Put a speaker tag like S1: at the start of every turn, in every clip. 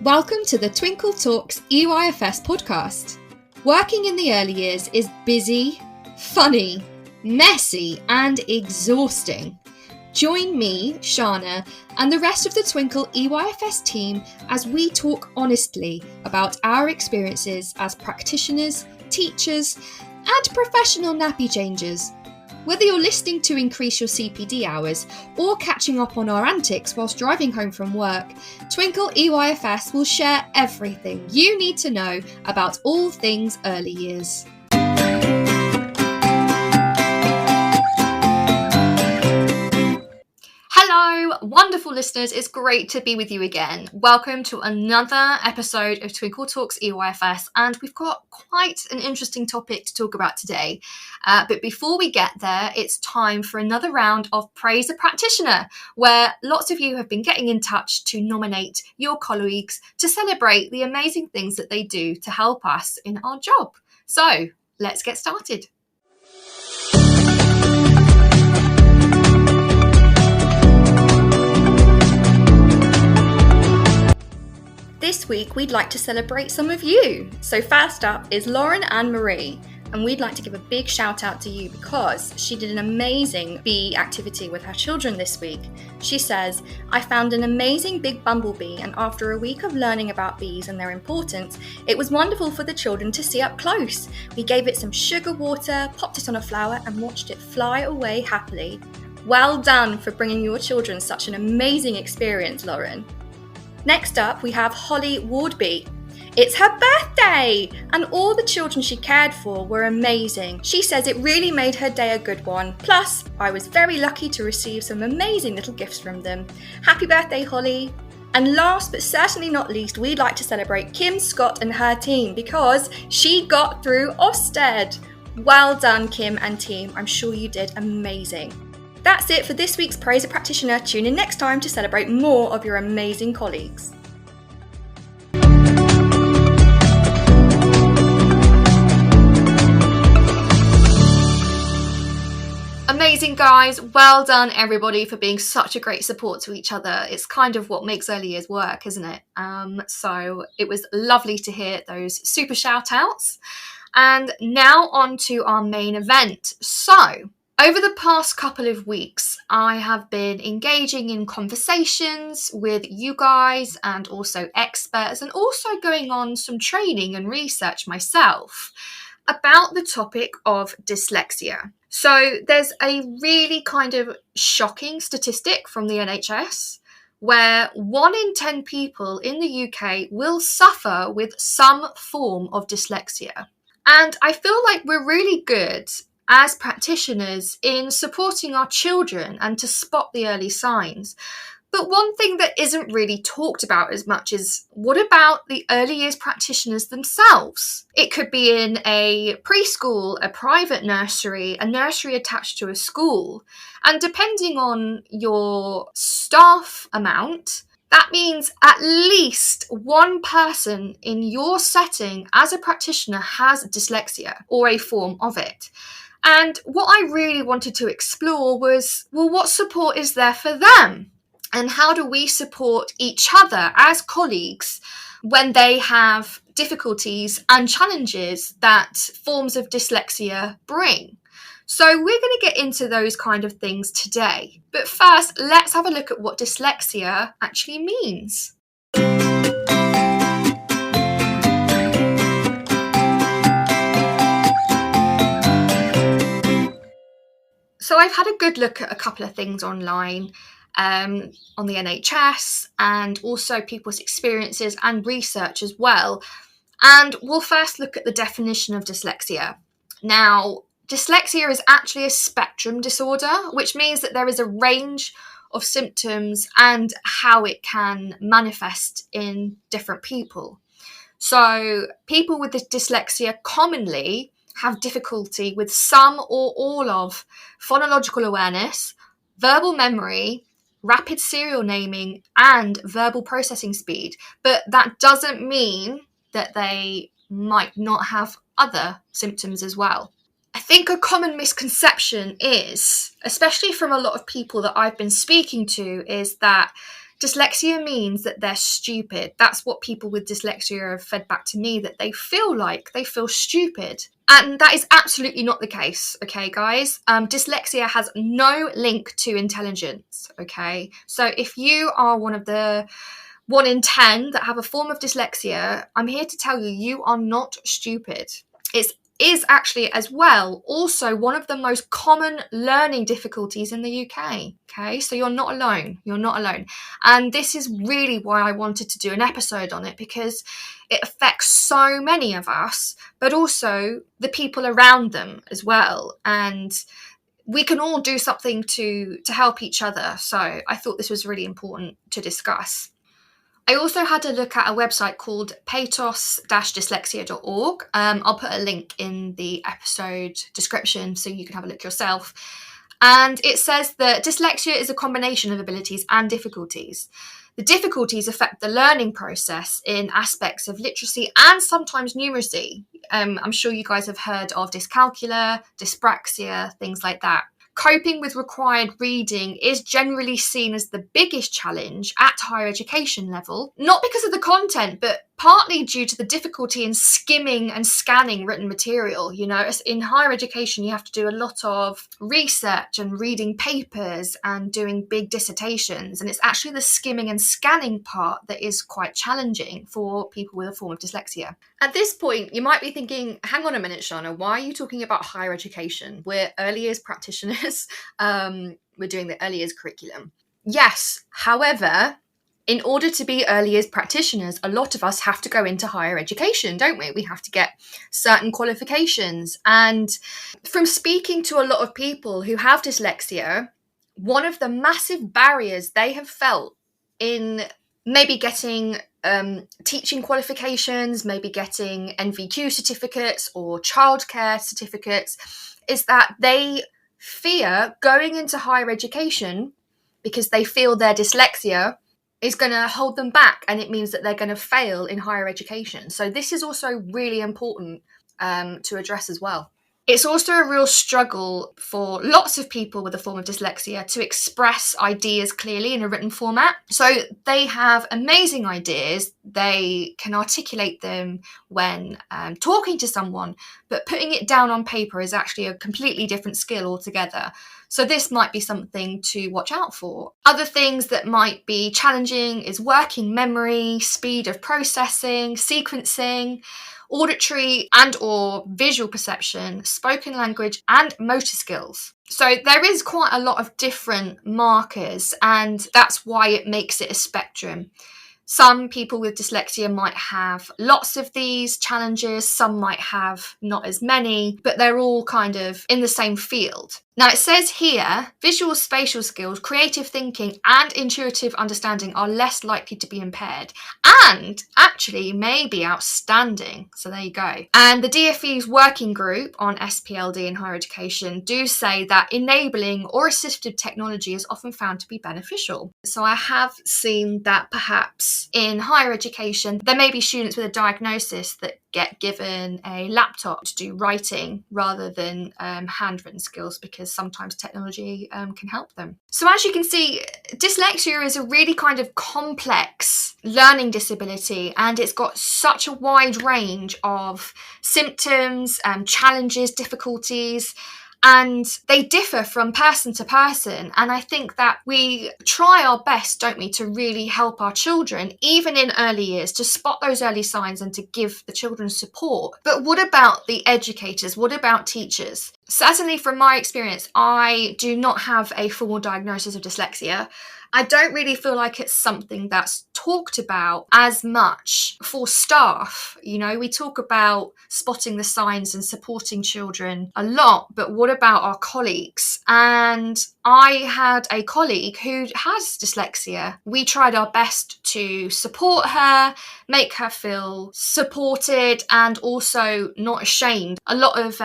S1: Welcome to the Twinkl Talks EYFS podcast. Working in the early years is busy, funny, messy and exhausting. Join me, Shána, and the rest of the Twinkl EYFS team as we talk honestly about our experiences as practitioners, teachers and professional nappy changers. Whether you're listening to increase your CPD hours or catching up on our antics whilst driving home from work, Twinkl EYFS will share everything you need to know about all things early years. Hello, wonderful listeners. It's great to be with you again. Welcome to another episode of Twinkl Talks EYFS, and we've got quite an interesting topic to talk about today. But before we get there, it's time for another round of Praise a Practitioner, where lots of you have been getting in touch to nominate your colleagues to celebrate the amazing things that they do to help us in our job. So let's get started. This week, we'd like to celebrate some of you. So first up is Lauren Anne Marie, and we'd like to give a big shout out to you because she did an amazing bee activity with her children this week. She says, I found an amazing big bumblebee, and after a week of learning about bees and their importance, it was wonderful for the children to see up close. We gave it some sugar water, popped it on a flower and watched it fly away happily. Well done for bringing your children such an amazing experience, Lauren. Next up, we have Holly Wardby. It's her birthday, and all the children she cared for were amazing. She says it really made her day a good one. Plus, I was very lucky to receive some amazing little gifts from them. Happy birthday, Holly. And last but certainly not least, we'd like to celebrate Kim Scott and her team because she got through Ofsted. Well done, Kim and team. I'm sure you did amazing. That's it for this week's Praise a Practitioner. Tune in next time to celebrate more of your amazing colleagues. Amazing, guys. Well done, everybody, for being such a great support to each other. It's kind of what makes early years work, isn't it? So it was lovely to hear those super shout outs. And now on to our main event. So over the past couple of weeks, I have been engaging in conversations with you guys and also experts, and also going on some training and research myself about the topic of dyslexia. So there's a really kind of shocking statistic from the NHS where 1 in 10 people in the UK will suffer with some form of dyslexia. And I feel like we're really good as practitioners in supporting our children and to spot the early signs. But one thing that isn't really talked about as much is, what about the early years practitioners themselves? It could be in a preschool, a private nursery, a nursery attached to a school. And depending on your staff amount, that means at least one person in your setting as a practitioner has dyslexia or a form of it. And what I really wanted to explore was, well, what support is there for them? And how do we support each other as colleagues when they have difficulties and challenges that forms of dyslexia bring? So we're going to get into those kind of things today. But first, let's have a look at what dyslexia actually means. So I've had a good look at a couple of things online on the NHS and also people's experiences and research as well. And we'll first look at the definition of dyslexia. Now, dyslexia is actually a spectrum disorder, which means that there is a range of symptoms and how it can manifest in different people. So people with dyslexia commonly have difficulty with some or all of phonological awareness, verbal memory, rapid serial naming, and verbal processing speed. But that doesn't mean that they might not have other symptoms as well. I think a common misconception is, especially from a lot of people that I've been speaking to, is that Dyslexia means that they're stupid. That's what people with dyslexia have fed back to me, that they feel stupid. And that is absolutely not the case, okay, guys? Dyslexia has no link to intelligence, okay? So if you are one of the 1 in 10 that have a form of dyslexia, I'm here to tell you, you are not stupid. It is actually as well also one of the most common learning difficulties in the UK. Okay, so you're not alone. You're not alone. And this is really why I wanted to do an episode on it, because it affects so many of us, but also the people around them as well. And we can all do something to help each other. So I thought this was really important to discuss. I also had a look at a website called patos-dyslexia.org. I'll put a link in the episode description so you can have a look yourself. And it says that dyslexia is a combination of abilities and difficulties. The difficulties affect the learning process in aspects of literacy and sometimes numeracy. I'm sure you guys have heard of dyscalculia, dyspraxia, things like that. Coping with required reading is generally seen as the biggest challenge at higher education level, not because of the content, but partly due to the difficulty in skimming and scanning written material. You know, in higher education, you have to do a lot of research and reading papers and doing big dissertations. And it's actually the skimming and scanning part that is quite challenging for people with a form of dyslexia. At this point, you might be thinking, hang on a minute, Shána, why are you talking about higher education? We're early years practitioners. We're doing the early years curriculum. Yes, however, in order to be early years practitioners, a lot of us have to go into higher education, don't we? We have to get certain qualifications. And from speaking to a lot of people who have dyslexia, one of the massive barriers they have felt in maybe getting teaching qualifications, maybe getting NVQ certificates or childcare certificates, is that they fear going into higher education because they feel their dyslexia is going to hold them back, and it means that they're going to fail in higher education. So this is also really important to address as well. It's also a real struggle for lots of people with a form of dyslexia to express ideas clearly in a written format. So they have amazing ideas, they can articulate them when talking to someone, but putting it down on paper is actually a completely different skill altogether. So this might be something to watch out for. Other things that might be challenging is working memory, speed of processing, sequencing, auditory and or visual perception, spoken language, and motor skills. So there is quite a lot of different markers, and that's why it makes it a spectrum. Some people with dyslexia might have lots of these challenges, some might have not as many, but they're all kind of in the same field. Now it says here, visual spatial skills, creative thinking, and intuitive understanding are less likely to be impaired, and actually may be outstanding. So there you go. And the DfE's working group on SPLD in higher education do say that enabling or assistive technology is often found to be beneficial. So I have seen that perhaps in higher education, there may be students with a diagnosis that get given a laptop to do writing rather than handwritten skills, because sometimes technology can help them. So as you can see, dyslexia is a really kind of complex learning disability, and it's got such a wide range of symptoms, challenges, difficulties, and they differ from person to person. And I think that we try our best, don't we, to really help our children, even in early years, to spot those early signs and to give the children support. But what about the educators? What about teachers? Certainly from my experience, I do not have a formal diagnosis of dyslexia. I don't really feel like it's something that's talked about as much for staff. You know, we talk about spotting the signs and supporting children a lot, but what about our colleagues? And I had a colleague who has dyslexia. We tried our best to support her, make her feel supported and also not ashamed. A lot of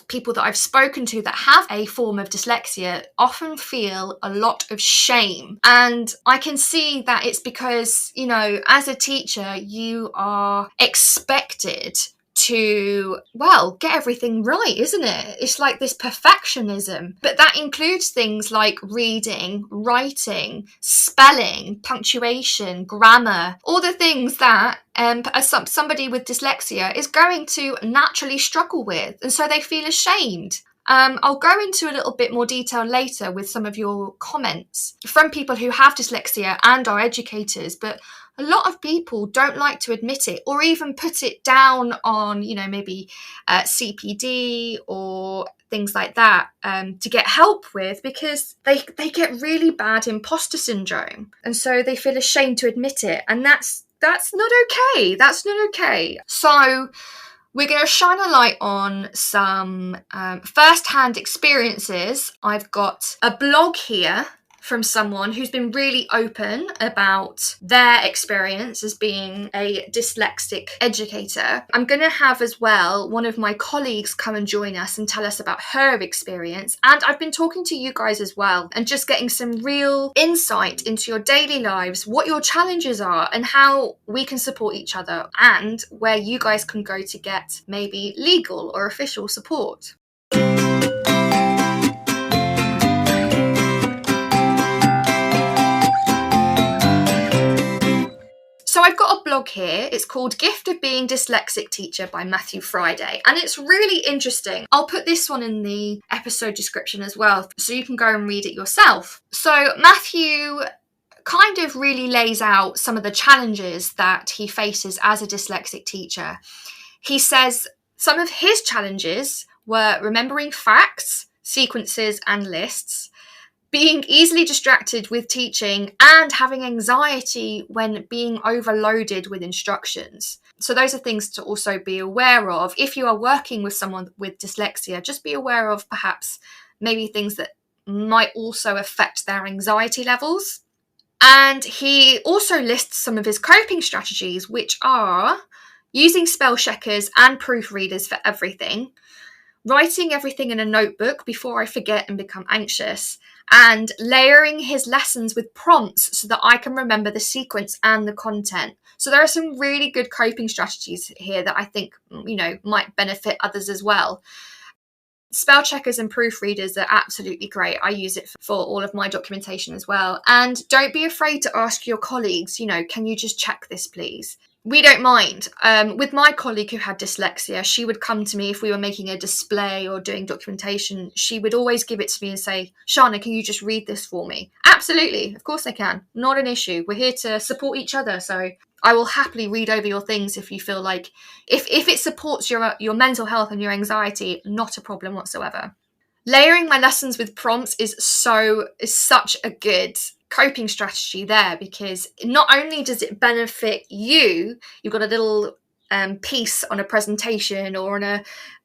S1: people that I've spoken to that have a form of dyslexia often feel a lot of shame. And I can see that it's because, you know, as a teacher, you are expected to, well, get everything right, isn't it? It's like this perfectionism. But that includes things like reading, writing, spelling, punctuation, grammar, all the things that as somebody with dyslexia is going to naturally struggle with. And so they feel ashamed. I'll go into a little bit more detail later with some of your comments from people who have dyslexia and are educators, but a lot of people don't like to admit it or even put it down on, maybe CPD or things like that to get help with, because they get really bad imposter syndrome. And so they feel ashamed to admit it. And that's not okay. That's not okay. So we're going to shine a light on some first-hand experiences. I've got a blog here from someone who's been really open about their experience as being a dyslexic educator. I'm going to have as well one of my colleagues come and join us and tell us about her experience. And I've been talking to you guys as well and just getting some real insight into your daily lives, what your challenges are and how we can support each other, and where you guys can go to get maybe legal or official support. So I've got a blog here. It's called Gift of Being Dyslexic Teacher by Matthew Friday. And it's really interesting. I'll put this one in the episode description as well, so you can go and read it yourself. So Matthew kind of really lays out some of the challenges that he faces as a dyslexic teacher. He says some of his challenges were remembering facts, sequences, and lists, being easily distracted with teaching, and having anxiety when being overloaded with instructions. So those are things to also be aware of. If you are working with someone with dyslexia, just be aware of perhaps maybe things that might also affect their anxiety levels. And he also lists some of his coping strategies, which are using spell checkers and proofreaders for everything, writing everything in a notebook before I forget and become anxious, and layering his lessons with prompts so that I can remember the sequence and the content. So there are some really good coping strategies here that I think, might benefit others as well. Spell checkers and proofreaders are absolutely great. I use it for all of my documentation as well. And don't be afraid to ask your colleagues, can you just check this, please? We don't mind. With my colleague who had dyslexia, she would come to me if we were making a display or doing documentation. She would always give it to me and say, Shána, can you just read this for me? Absolutely. Of course I can. Not an issue. We're here to support each other. So I will happily read over your things if you feel like, if it supports your mental health and your anxiety, not a problem whatsoever. Layering my lessons with prompts is such a good coping strategy there, because not only does it benefit you've got a little piece on a presentation or on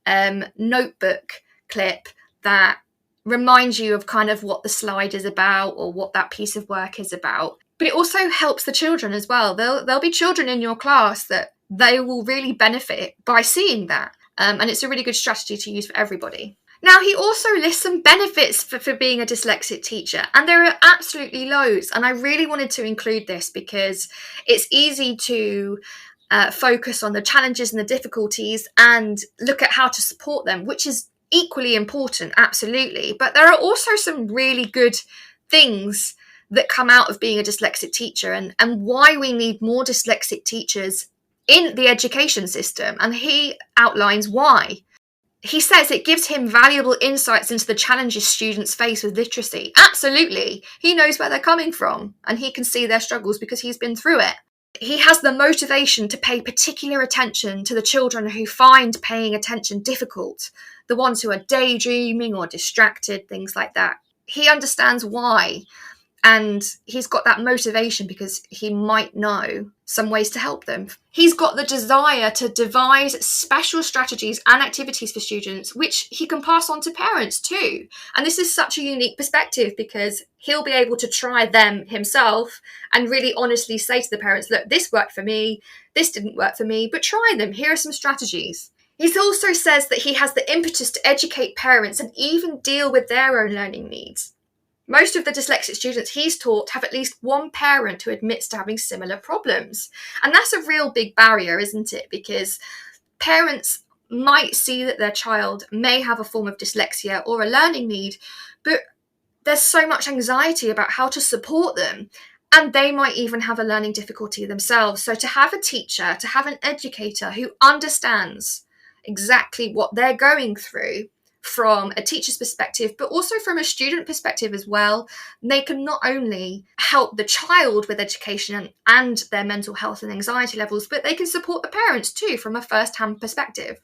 S1: a notebook clip that reminds you of kind of what the slide is about or what that piece of work is about, but it also helps the children as well. There'll be children in your class that they will really benefit by seeing that, and it's a really good strategy to use for everybody. Now, he also lists some benefits for being a dyslexic teacher, and there are absolutely loads. And I really wanted to include this because it's easy to focus on the challenges and the difficulties and look at how to support them, which is equally important, absolutely. But there are also some really good things that come out of being a dyslexic teacher, and why we need more dyslexic teachers in the education system. And he outlines why. He says it gives him valuable insights into the challenges students face with literacy. Absolutely. He knows where they're coming from and he can see their struggles because he's been through it. He has the motivation to pay particular attention to the children who find paying attention difficult, the ones who are daydreaming or distracted, things like that. He understands why, and he's got that motivation because he might know some ways to help them. He's got the desire to devise special strategies and activities for students, which he can pass on to parents too. And this is such a unique perspective because he'll be able to try them himself and really honestly say to the parents, look, this worked for me, this didn't work for me, but try them. Here are some strategies. He also says that he has the impetus to educate parents and even deal with their own learning needs. Most of the dyslexic students he's taught have at least one parent who admits to having similar problems. And that's a real big barrier, isn't it? Because Parents might see that their child may have a form of dyslexia or a learning need, but there's so much anxiety about how to support them, and they might even have a learning difficulty themselves. So to have a teacher, to have an educator who understands exactly what they're going through from a teacher's perspective, but also from a student perspective as well, they can not only help the child with education and their mental health and anxiety levels, but they can support the parents too from a first-hand perspective.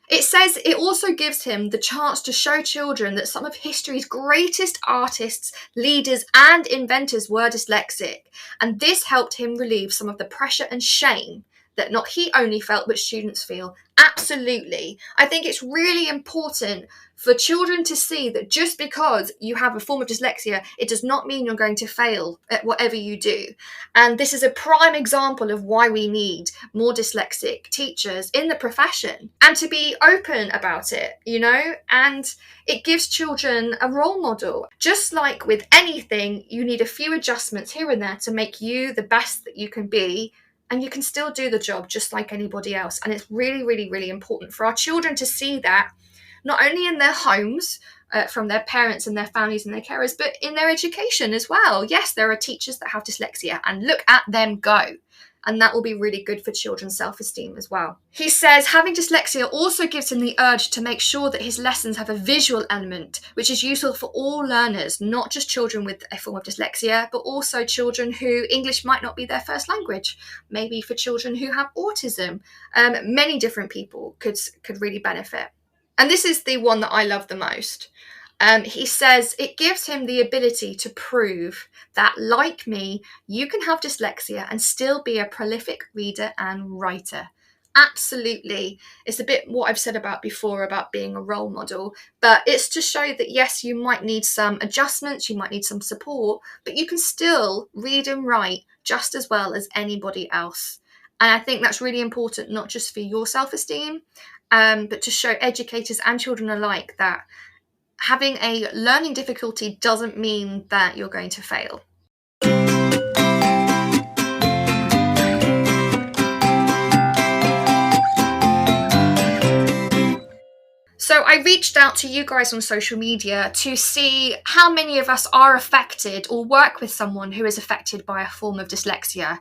S1: It says it also gives him the chance to show children that some of history's greatest artists, leaders, and inventors were dyslexic, and this helped him relieve some of the pressure and shame that not he only felt, but students feel. Absolutely. I think it's really important for children to see that just because you have a form of dyslexia, it does not mean you're going to fail at whatever you do. And this is a prime example of why we need more dyslexic teachers in the profession, and to be open about it, you know, and it gives children a role model. Just like with anything, you need a few adjustments here and there to make you the best that you can be, and you can still do the job just like anybody else. And it's really, really, really important for our children to see that, not only in their homes, from their parents and their families and their carers, but in their education as well. Yes, there are teachers that have dyslexia, and look at them go. And that will be really good for children's self-esteem as well. He says having dyslexia also gives him the urge to make sure that his lessons have a visual element, which is useful for all learners, not just children with a form of dyslexia, but also children who English might not be their first language. Maybe for children who have autism. Many different people could really benefit. And this is the one that I love the most. He says it gives him the ability to prove that, like me, you can have dyslexia and still be a prolific reader and writer. Absolutely. It's a bit what I've said about before about being a role model, but it's to show that yes, you might need some adjustments, you might need some support, but you can still read and write just as well as anybody else. And I think that's really important, not just for your self-esteem, but to show educators and children alike that having a learning difficulty doesn't mean that you're going to fail. So I reached out to you guys on social media to see how many of us are affected or work with someone who is affected by a form of dyslexia.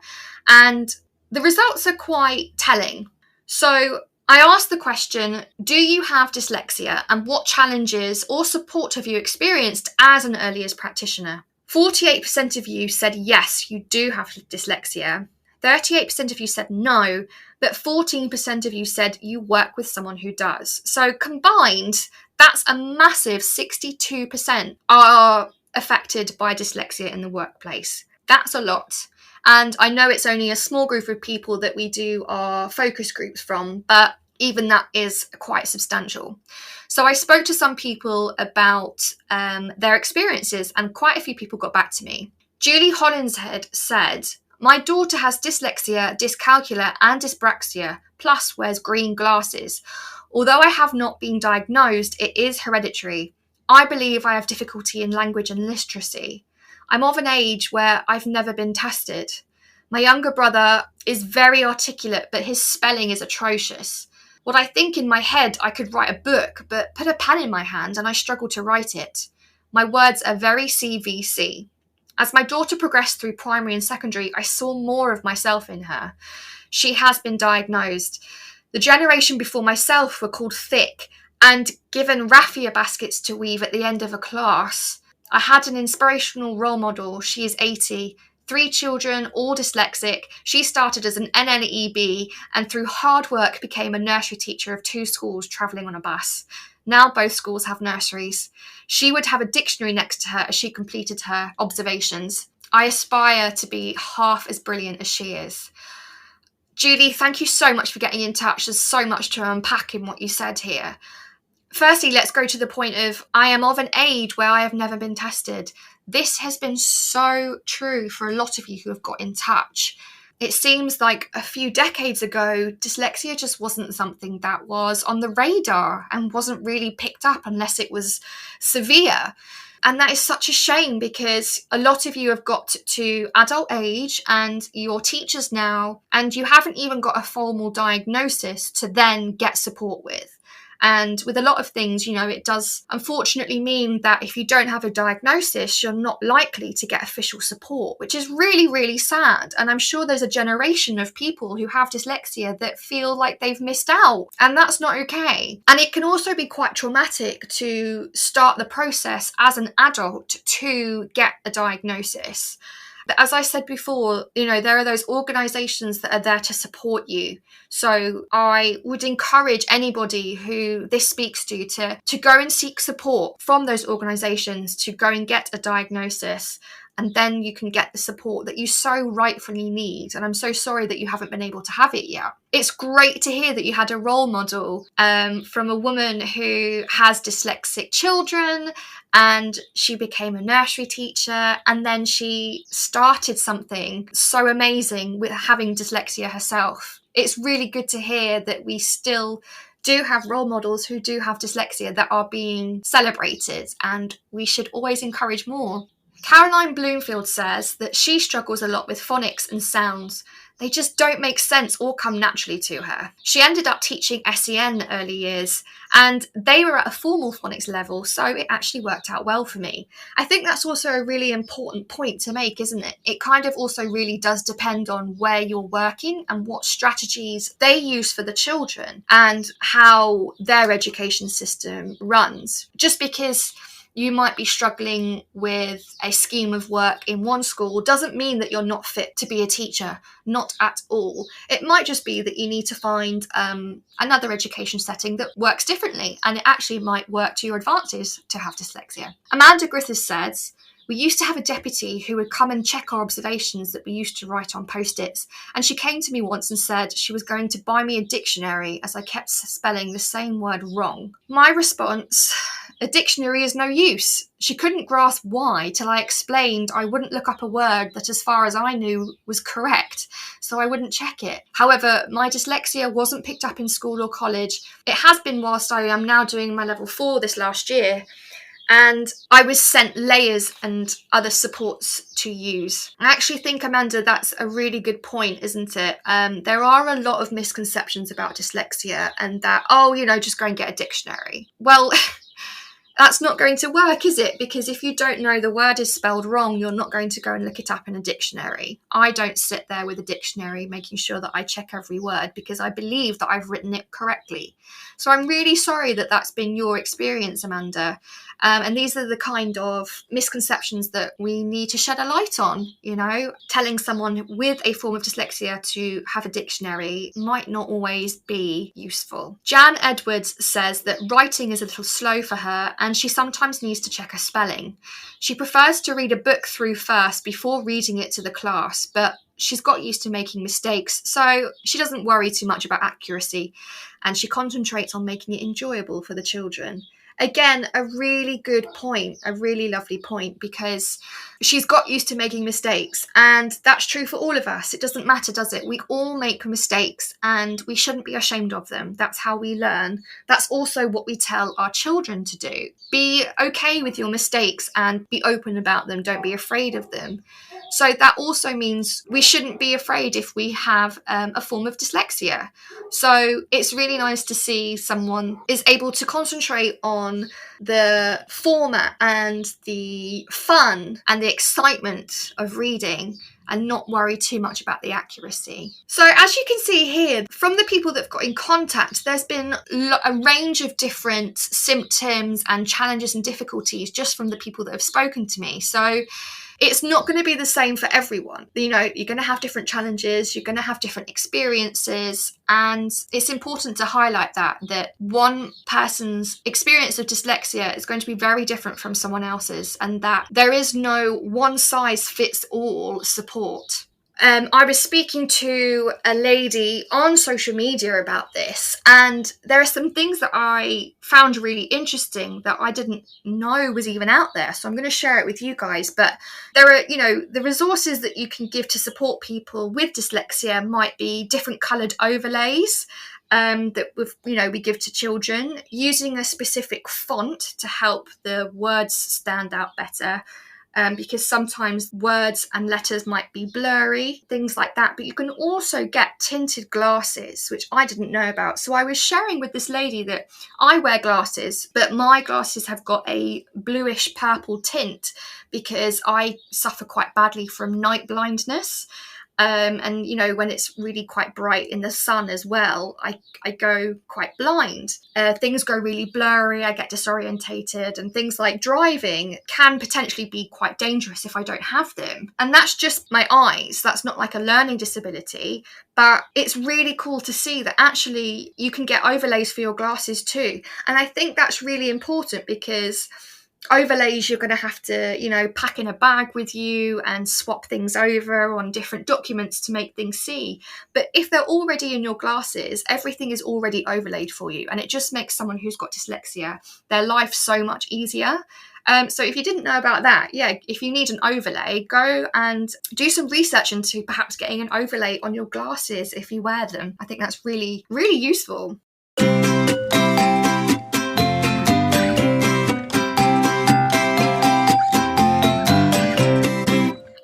S1: And the results are quite telling. So I asked the question, do you have dyslexia, and what challenges or support have you experienced as an early years practitioner? 48% of you said yes, you do have dyslexia. 38% of you said no, but 14% of you said you work with someone who does. So combined, that's a massive 62% are affected by dyslexia in the workplace. That's a lot. And I know it's only a small group of people that we do our focus groups from, but even that is quite substantial. So I spoke to some people about their experiences, and quite a few people got back to me. Julie Hollinshead said, my daughter has dyslexia, dyscalculia and dyspraxia, plus wears green glasses. Although I have not been diagnosed, it is hereditary. I believe I have difficulty in language and literacy. I'm of an age where I've never been tested. My younger brother is very articulate, but his spelling is atrocious. What I think in my head, I could write a book, but put a pen in my hand and I struggle to write it. My words are very CVC. As my daughter progressed through primary and secondary, I saw more of myself in her. She has been diagnosed. The generation before myself were called thick and given raffia baskets to weave at the end of a class. I had an inspirational role model. She is 80, 3 children, all dyslexic. She started as an NNEB and through hard work became a nursery teacher of 2 schools travelling on a bus. Now both schools have nurseries. She would have a dictionary next to her as she completed her observations. I aspire to be half as brilliant as she is. Julie, thank you so much for getting in touch. There's so much to unpack in what you said here. Firstly, let's go to the point of I am of an age where I have never been tested. This has been so true for a lot of you who have got in touch. It seems like a few decades ago, dyslexia just wasn't something that was on the radar and wasn't really picked up unless it was severe. And that is such a shame, because a lot of you have got to adult age and you're teachers now, and you haven't even got a formal diagnosis to then get support with. And with a lot of things, it does unfortunately mean that if you don't have a diagnosis, you're not likely to get official support, which is really, really sad. And I'm sure there's a generation of people who have dyslexia that feel like they've missed out, and that's not okay. And it can also be quite traumatic to start the process as an adult to get a diagnosis. But as I said before, there are those organisations that are there to support you. So I would encourage anybody who this speaks to go and seek support from those organisations, to go and get a diagnosis. And then you can get the support that you so rightfully need. And I'm so sorry that you haven't been able to have it yet. It's great to hear that you had a role model from a woman who has dyslexic children, and she became a nursery teacher, and then she started something so amazing with having dyslexia herself. It's really good to hear that we still do have role models who do have dyslexia that are being celebrated, and we should always encourage more. Caroline Bloomfield says that she struggles a lot with phonics and sounds. They just don't make sense or come naturally to her. She ended up teaching SEN early years, and they were at a formal phonics level, so it actually worked out well for me. I think that's also a really important point to make, isn't it? It kind of also really does depend on where you're working and what strategies they use for the children and how their education system runs. Just because you might be struggling with a scheme of work in one school doesn't mean that you're not fit to be a teacher, not at all. It might just be that you need to find another education setting that works differently, and it actually might work to your advantage to have dyslexia. Amanda Griffiths says, "We used to have a deputy who would come and check our observations that we used to write on post-its, and she came to me once and said she was going to buy me a dictionary as I kept spelling the same word wrong." My response: a dictionary is no use. She couldn't grasp why till I explained I wouldn't look up a word that, as far as I knew, was correct, so I wouldn't check it. However, my dyslexia wasn't picked up in school or college. It has been whilst I am now doing my level 4 this last year, and I was sent layers and other supports to use. I actually think, Amanda, that's a really good point, isn't it? There are a lot of misconceptions about dyslexia, and that, just go and get a dictionary. Well, that's not going to work, is it? Because if you don't know the word is spelled wrong, you're not going to go and look it up in a dictionary. I don't sit there with a dictionary making sure that I check every word, because I believe that I've written it correctly. So I'm really sorry that that's been your experience, Amanda. And these are the kind of misconceptions that we need to shed a light on. Telling someone with a form of dyslexia to have a dictionary might not always be useful. Jan Edwards says that writing is a little slow for her, and she sometimes needs to check her spelling. She prefers to read a book through first before reading it to the class, but she's got used to making mistakes, so she doesn't worry too much about accuracy, and she concentrates on making it enjoyable for the children. Again, a really good point, a really lovely point, because she's got used to making mistakes, and that's true for all of us. It doesn't matter, does it? We all make mistakes, and we shouldn't be ashamed of them. That's how we learn. That's also what we tell our children to do. Be okay with your mistakes and be open about them. Don't be afraid of them. So that also means we shouldn't be afraid if we have a form of dyslexia. So it's really nice to see someone is able to concentrate on the format and the fun and the excitement of reading, and not worry too much about the accuracy. So as you can see here, from the people that have got in contact, there's been a range of different symptoms and challenges and difficulties just from the people that have spoken to me. So it's not going to be the same for everyone. You're going to have different challenges, you're going to have different experiences, and it's important to highlight that one person's experience of dyslexia is going to be very different from someone else's, and that there is no one-size-fits-all support. I was speaking to a lady on social media about this, and there are some things that I found really interesting that I didn't know was even out there. So I'm going to share it with you guys. But there are, the resources that you can give to support people with dyslexia might be different coloured overlays. that we give to children, using a specific font to help the words stand out better. Because sometimes words and letters might be blurry, things like that. But you can also get tinted glasses, which I didn't know about. So I was sharing with this lady that I wear glasses, but my glasses have got a bluish purple tint because I suffer quite badly from night blindness. And when it's really quite bright in the sun as well, I go quite blind. Things go really blurry, I get disorientated, and things like driving can potentially be quite dangerous if I don't have them. And that's just my eyes. That's not like a learning disability, but it's really cool to see that actually you can get overlays for your glasses too. And I think that's really important, because overlays you're going to have to pack in a bag with you and swap things over on different documents to make things see. But if they're already in your glasses, everything is already overlaid for you, and it just makes someone who's got dyslexia, their life so much easier. So if you didn't know about that, if you need an overlay, go and do some research into perhaps getting an overlay on your glasses if you wear them. I think that's really, really useful.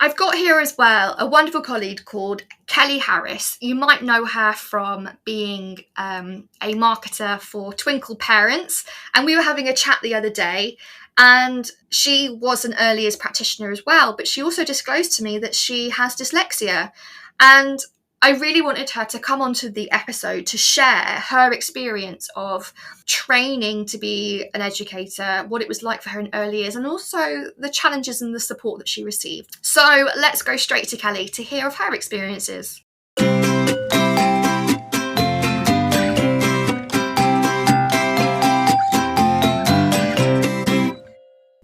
S1: I've got here as well a wonderful colleague called Kelly Harris. You might know her from being a marketer for Twinkl parents. And we were having a chat the other day, and she was an early years practitioner as well, but she also disclosed to me that she has dyslexia. And I really wanted her to come onto the episode to share her experience of training to be an educator, what it was like for her in early years, and also the challenges and the support that she received. So let's go straight to Kelly to hear of her experiences.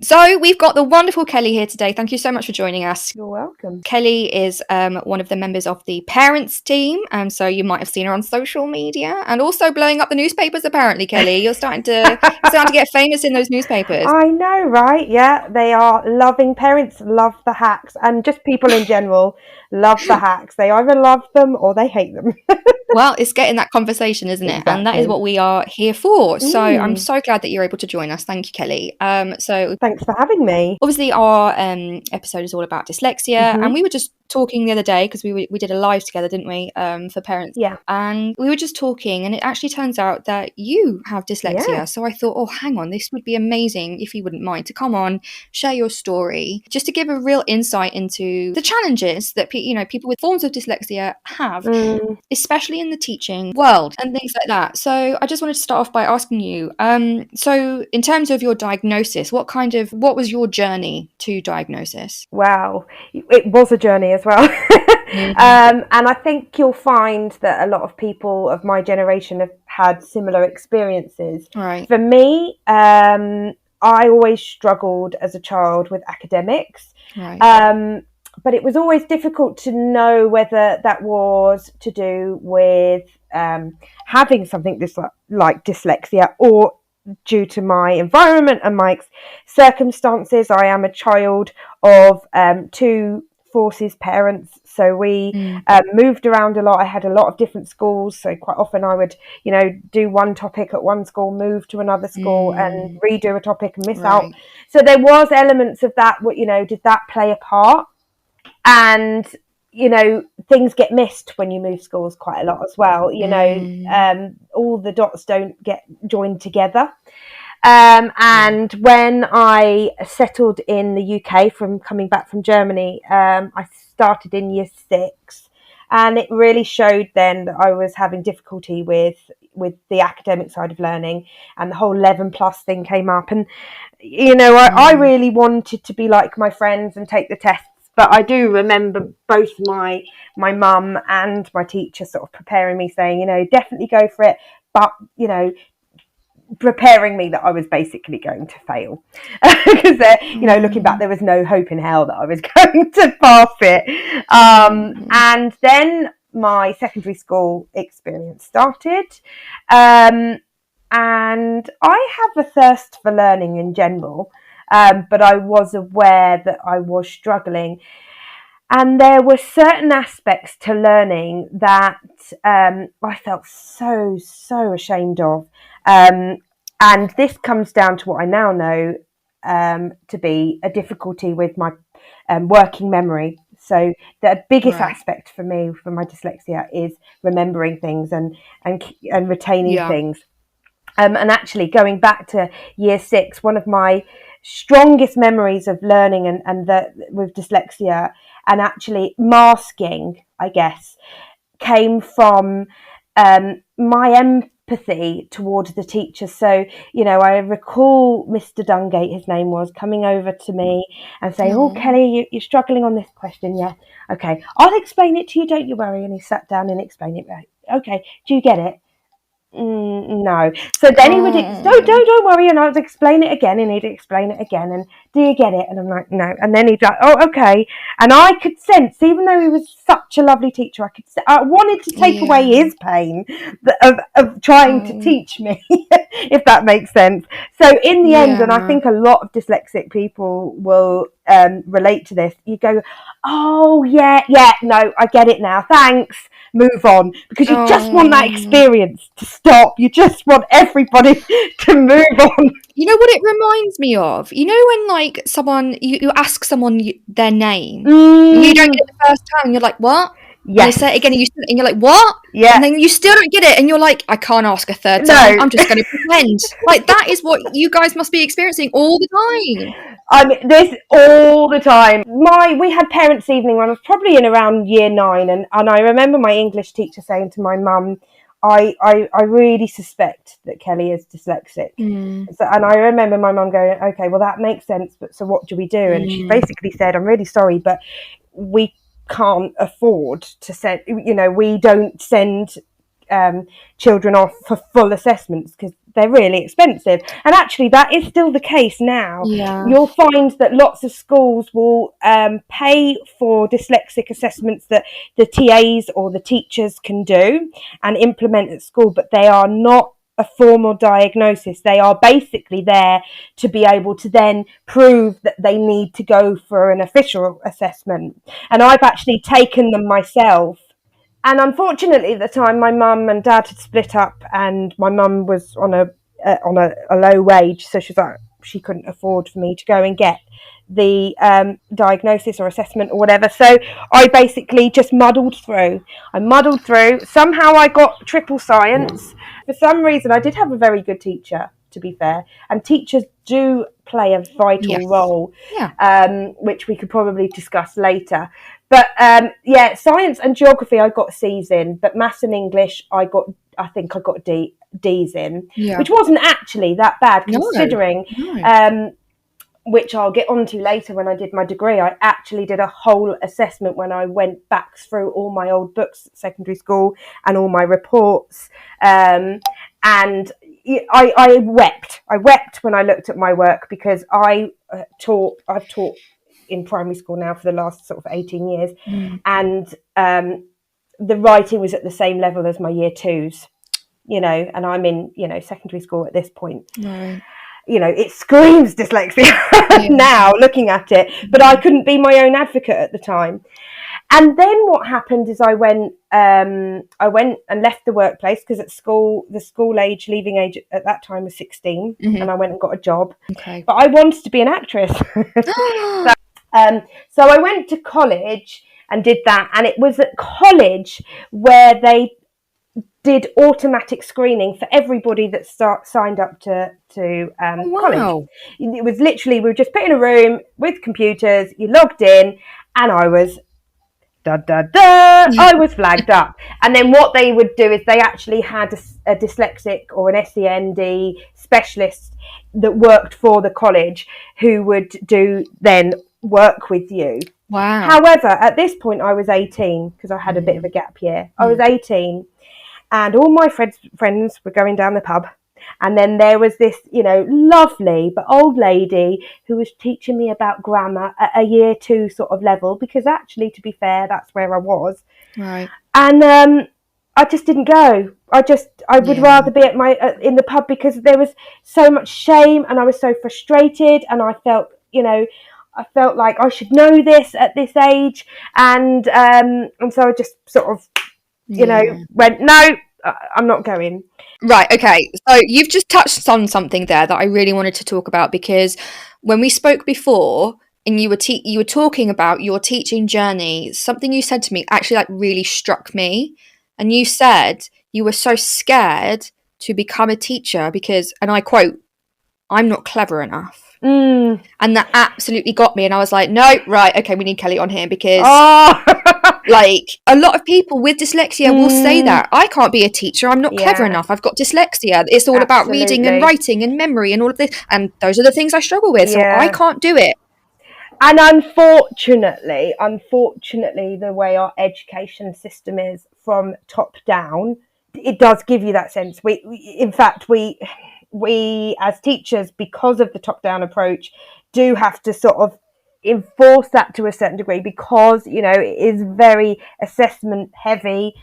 S1: So we've got the wonderful Kelly here today. Thank you so much for joining us.
S2: You're welcome.
S1: Kelly is one of the members of the parents team, so you might have seen her on social media and also blowing up the newspapers. Apparently, Kelly, you're starting to get famous in those newspapers.
S2: I know, right? Yeah, they are loving parents, love the hacks, and just people in general love the hacks. They either love them or they hate them.
S1: Well, it's getting that conversation, isn't it? Exactly. And that is what we are here for. So I'm so glad that you're able to join us. Thank you, Kelly. So
S2: thanks for having me.
S1: Obviously, our episode is all about dyslexia, and we were just talking the other day because we did a live together, didn't we, for parents?
S2: Yeah.
S1: And we were just talking, and it actually turns out that you have dyslexia. Yeah. So I thought, oh, hang on, this would be amazing if you wouldn't mind to come on, share your story, just to give a real insight into the challenges that people with forms of dyslexia have, especially in the teaching world and things like that. So I just wanted to start off by asking you, so in terms of your diagnosis, what was your journey to diagnosis?
S2: Wow, it was a journey as well. And I think you'll find that a lot of people of my generation have had similar experiences.
S1: Right.
S2: For me, I always struggled as a child with academics.
S1: Right.
S2: But it was always difficult to know whether that was to do with having something like dyslexia or due to my environment and my circumstances. I am a child of two forces parents, so we moved around a lot. I had a lot of different schools, so quite often I would do one topic at one school, move to another school and redo a topic and miss out. So there was elements of that. Did that play a part? And things get missed when you move schools quite a lot as well. All the dots don't get joined together. And when I settled in the UK from coming back from Germany, I started in year 6, and it really showed then that I was having difficulty with the academic side of learning, and the whole 11+ thing came up. And I really wanted to be like my friends and take the tests. But I do remember both my mum and my teacher sort of preparing me, saying, definitely go for it, but, preparing me that I was basically going to fail. Because, looking back, there was no hope in hell that I was going to pass it. And then my secondary school experience started. And I have a thirst for learning in general. But I was aware that I was struggling. And there were certain aspects to learning that I felt so ashamed of. And this comes down to what I now know to be a difficulty with my working memory. So the biggest aspect for me for my dyslexia is remembering things and retaining things. And actually, going back to year 6, one of my strongest memories of learning and with dyslexia and actually masking, I guess, came from my empathy towards the teacher. So, I recall Mr. Dungate, his name was, coming over to me and saying, "Oh, Kelly, you're struggling on this question. Yeah, okay, I'll explain it to you. Don't you worry." And he sat down and explained it. Okay, do you get it? No. So then he would don't worry, and I would explain it again, and he'd explain it again, and do you get it? And I'm like, no. And then he'd like, oh, okay. And I could sense, even though he was such a lovely teacher, I wanted to take away his pain of trying to teach me, if that makes sense. So in the end, and I think a lot of dyslexic people will relate to this, you go, oh yeah, no, I get it now, thanks, move on, because you just want that experience to stop. You just want everybody to move on.
S1: You know what it reminds me of? You know when like someone, you ask someone their name, you don't get it the first time, and you're like, what? Yeah. And they say it again, and you're like, what? Yeah. And then you still don't get it, and you're like, I can't ask a third time. I'm just going to pretend. Like, that is what you guys must be experiencing all the time.
S2: This all the time. We had parents' evening when I was probably in around year 9, and I remember my English teacher saying to my mum, I really suspect that Kelly is dyslexic. So, and I remember my mum going, okay, well that makes sense, but so what do we do? And she basically said, I'm really sorry, but we can't afford to send, we don't send children off for full assessments because they're really expensive. And actually that is still the case now. You'll find that lots of schools will pay for dyslexic assessments that the TAs or the teachers can do and implement at school, but they are not a formal diagnosis. They are basically there to be able to then prove that they need to go for an official assessment. And I've actually taken them myself. And unfortunately, at the time, my mum and dad had split up, and my mum was on a low wage, so she couldn't afford for me to go and get the diagnosis or assessment or whatever. So I basically just muddled through. Somehow I got triple science. For some reason, I did have a very good teacher, to be fair, and teachers do play a vital role, which we could probably discuss later. But science and geography I got C's in, but maths and English I think I got D's in, which wasn't actually that bad considering. Which I'll get onto later when I did my degree. I actually did a whole assessment when I went back through all my old books at secondary school and all my reports. And I wept. I wept when I looked at my work because I've taught in primary school now for the last sort of 18 years. And the writing was at the same level as my year 2s, and I'm in, secondary school at this point. Right. It screams dyslexia now looking at it, but I couldn't be my own advocate at the time. And then what happened is I went and left the workplace because at school, the leaving age at that time was 16, and I went and got a job. Okay. But I wanted to be an actress. So I went to college and did that, and it was at college where they did automatic screening for everybody that signed up to college. It was literally, we were just put in a room with computers, you logged in, and I was I was flagged up. And then what they would do is they actually had a dyslexic or an SEND specialist that worked for the college who would then work with you. Wow. However, at this point I was 18 because I had a bit of a gap year. I was 18 and all my friends were going down the pub. And then there was this, lovely but old lady who was teaching me about grammar at a year 2 sort of level, because actually, to be fair, that's where I was. Right. And I just didn't go. I would rather be at in the pub because there was so much shame and I was so frustrated and I felt, I felt like I should know this at this age, and so I just sort of, went, no, I'm not going.
S1: Right, okay. So you've just touched on something there that I really wanted to talk about, because when we spoke before and you were talking about your teaching journey, something you said to me actually like really struck me. And you said you were so scared to become a teacher because, and I quote, "I'm not clever enough." And that absolutely got me. And I was like, no, right, okay, we need Kelly on here, because like a lot of people with dyslexia will say that. I can't be a teacher. I'm not clever enough. I've got dyslexia. It's all about reading and writing and memory and all of this. And those are the things I struggle with. So I can't do it.
S2: And unfortunately, the way our education system is from top down, it does give you that sense. In fact, we as teachers, because of the top down approach, do have to sort of enforce that to a certain degree, because, it is very assessment heavy.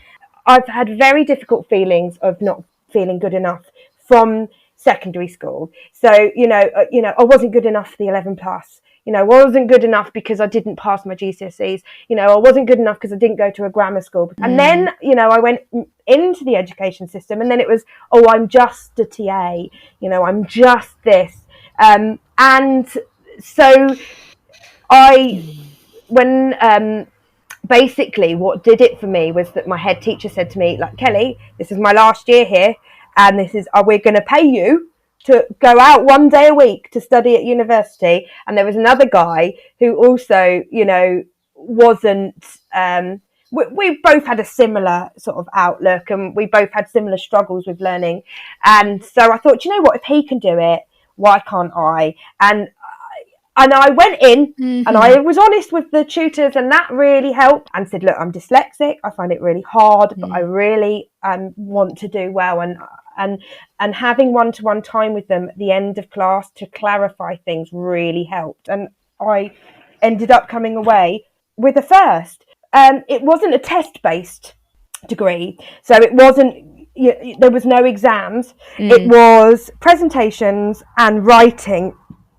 S2: I've had very difficult feelings of not feeling good enough from secondary school. So, I wasn't good enough for the 11 plus. I wasn't good enough because I didn't pass my GCSEs. I wasn't good enough because I didn't go to a grammar school. And then, I went into the education system, and then it was, oh, I'm just a TA. I'm just this. And so basically what did it for me was that my head teacher said to me, like, Kelly, this is my last year here, and we're going to pay you to go out 1 day a week to study at university. And there was another guy who also, wasn't, we both had a similar sort of outlook, and we both had similar struggles with learning. And so I thought, what, if he can do it, why can't I? And I went in and I was honest with the tutors, and that really helped, and said, look, I'm dyslexic. I find it really hard, but I really want to do well. And having one-to-one time with them at the end of class to clarify things really helped. And I ended up coming away with a first. It wasn't a test-based degree, so it wasn't, there was no exams. It was presentations and writing.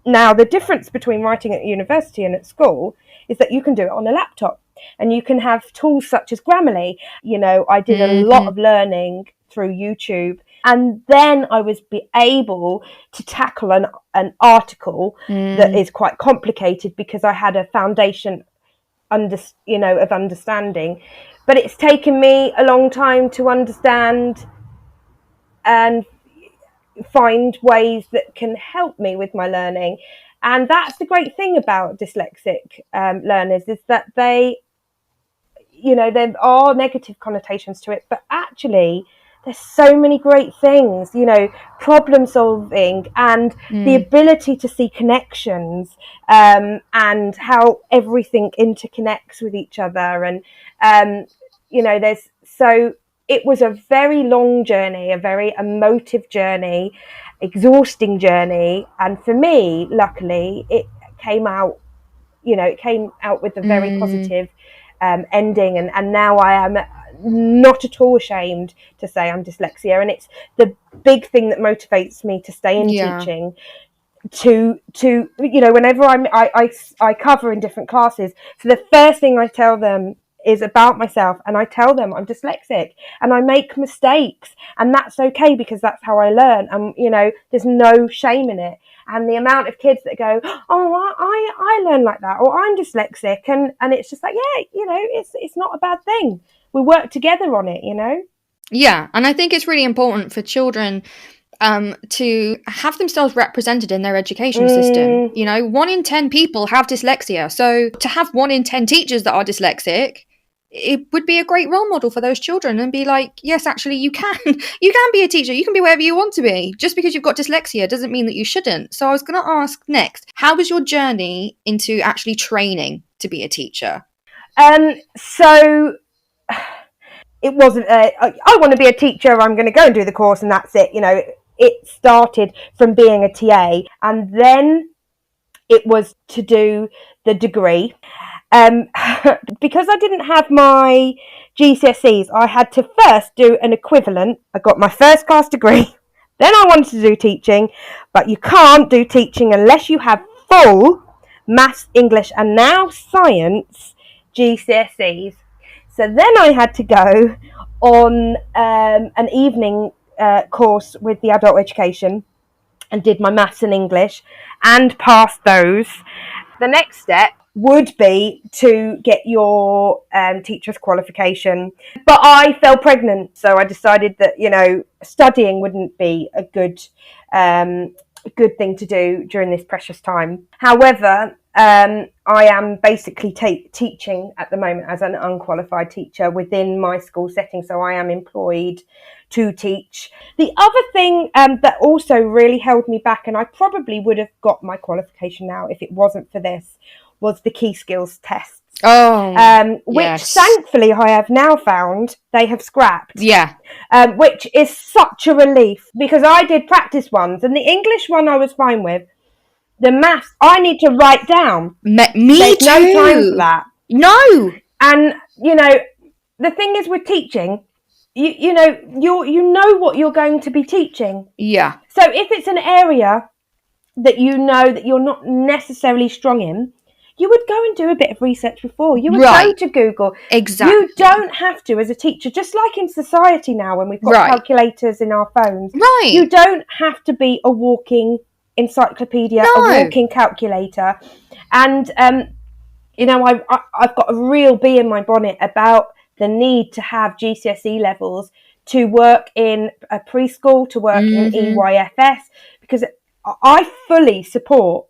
S2: Now, the difference between writing at university and at school is that you can do it on a laptop, and you can have tools such as Grammarly. I did a lot of learning through YouTube, and then I was able to tackle an article that is quite complicated, because I had a foundation of understanding. But it's taken me a long time to understand and find ways that can help me with my learning. And that's the great thing about dyslexic learners, is that they, there are negative connotations to it, but actually there's so many great things, problem solving, and the ability to see connections, and how everything interconnects with each other. And it was a very long journey, a very emotive journey, exhausting journey. And for me, luckily, it came out with a very positive ending. And now I am not at all ashamed to say I'm dyslexia. And it's the big thing that motivates me to stay in teaching, to whenever I cover in different classes. So the first thing I tell them is about myself, and I tell them I'm dyslexic and I make mistakes, and that's okay, because that's how I learn. And there's no shame in it. And the amount of kids that go, oh, I learn like that, or I'm dyslexic, and it's just like, it's not a bad thing. We work together on it,
S1: Yeah, and I think it's really important for children to have themselves represented in their education system. 1 in 10 people have dyslexia, so to have 1 in 10 teachers that are dyslexic, it would be a great role model for those children, and be like, yes, actually you can be a teacher, you can be wherever you want to be. Just because you've got dyslexia doesn't mean that you shouldn't. So I was going to ask next, how was your journey into actually training to be a teacher?
S2: So it wasn't I want to be a teacher, I'm going to go and do the course and that's it. It started from being a TA, and then it was to do the degree. Because I didn't have my GCSEs, I had to first do an equivalent. I got my first class degree, then I wanted to do teaching, but you can't do teaching unless you have full maths, English, and now science GCSEs. So then I had to go on an evening course with the adult education and did my maths and English and passed those. The next step would be to get your teacher's qualification. But I fell pregnant, so I decided that, studying wouldn't be a good thing to do during this precious time. However, I am basically teaching at the moment as an unqualified teacher within my school setting, so I am employed to teach. The other thing that also really held me back, and I probably would have got my qualification now if it wasn't for this, was the key skills tests. Which thankfully I have now found they have scrapped.
S1: Yeah.
S2: Which is such a relief, because I did practice ones, and the English one I was fine with. The maths I need to write down.
S1: Me
S2: There's
S1: too.
S2: no time for that.
S1: No.
S2: And the thing is with teaching, you know what you're going to be teaching.
S1: Yeah.
S2: So if it's an area that you know that you're not necessarily strong in, you would go and do a bit of research before. You would go to Google.
S1: Exactly.
S2: You don't have to as a teacher, just like in society now when we've got calculators in our phones.
S1: Right.
S2: You don't have to be a walking encyclopedia, a walking calculator. And, I've got a real bee in my bonnet about the need to have GCSE levels to work in a preschool, to work in EYFS, because I fully support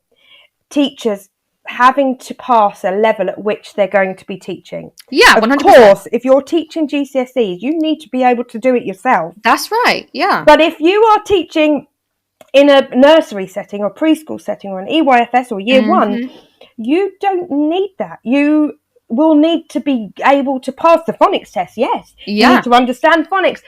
S2: teachers having to pass a level at which they're going to be teaching.
S1: Yeah, 100%.
S2: Of course, if you're teaching GCSEs, you need to be able to do it yourself.
S1: That's right, yeah.
S2: But if you are teaching in a nursery setting or preschool setting or an EYFS or year one, you don't need that. You will need to be able to pass the phonics test, yes. Yeah. You need to understand phonics.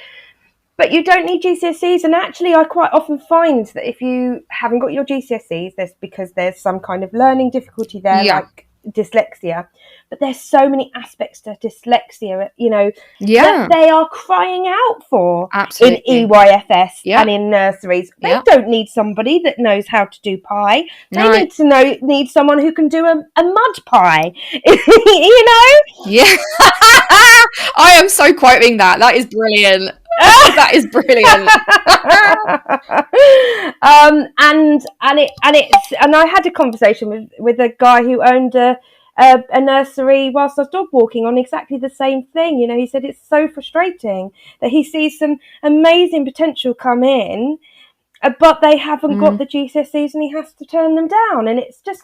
S2: But you don't need GCSEs, and actually I quite often find that if you haven't got your GCSEs, because there's some kind of learning difficulty there, like dyslexia. But there's so many aspects to dyslexia, that they are crying out for.
S1: Absolutely.
S2: In EYFS and in nurseries. They don't need somebody that knows how to do pie. They need someone who can do a mud pie,
S1: Yeah. I am so quoting that. That is brilliant. That is brilliant.
S2: And I had a conversation with a guy who owned a nursery whilst I was dog walking on exactly the same thing. He said it's so frustrating that he sees some amazing potential come in, but they haven't got the GCSEs, and he has to turn them down, and it's just